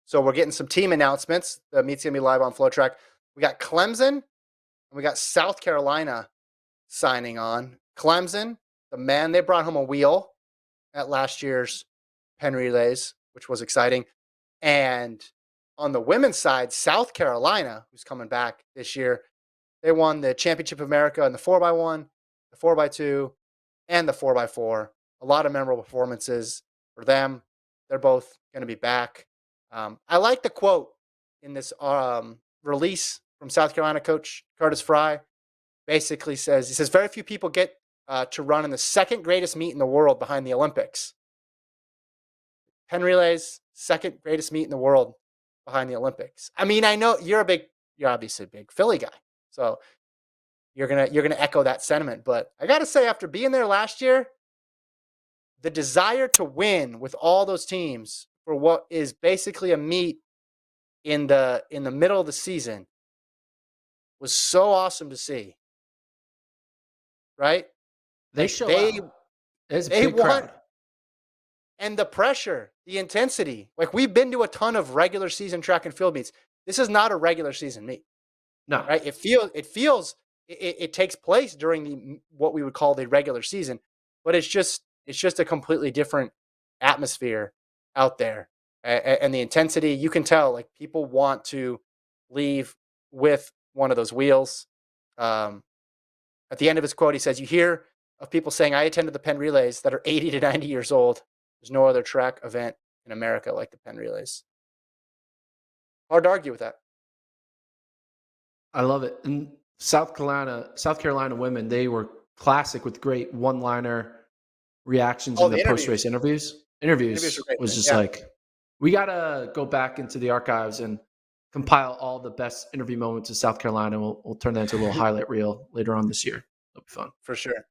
So we're getting some team announcements. The meet's going to be live on FloTrack. We got Clemson and we got South Carolina signing on. Clemson, the man, they brought home a wheel at last year's Penn Relays, which was exciting. And on the women's side, South Carolina, who's coming back this year, they won the Championship of America in the 4x1, the 4x2, and the 4x4. A lot of memorable performances for them. They're both going to be back. I like the quote in this release from South Carolina coach Curtis Fry. Basically he says, very few people get to run in the second greatest meet in the world behind the Olympics. Penn Relays, second greatest meet in the world behind the Olympics. I mean, I know you're obviously a big Philly guy, so you're gonna echo that sentiment. But I gotta say, after being there last year, the desire to win with all those teams for what is basically a meet in the middle of the season was so awesome to see. Right? They show out. It's a big crowd. And the pressure, the intensity. Like, we've been to a ton of regular season track and field meets. This is not a regular season meet. No. Right? It takes place during what we would call the regular season, but it's just a completely different atmosphere out there. And the intensity, you can tell, like, people want to leave with one of those wheels. At the end of his quote, he says, you hear of people saying, I attended the Penn Relays that are 80 to 90 years old. There's no other track event in America like the Penn Relays. Hard to argue with that. I love it. And South Carolina women, they were classic with great one-liner reactions in the post-race interviews. Interviews was just like, we got to go back into the archives and compile all the best interview moments of South Carolina. We'll turn that into a little highlight reel later on this year. It'll be fun. For sure.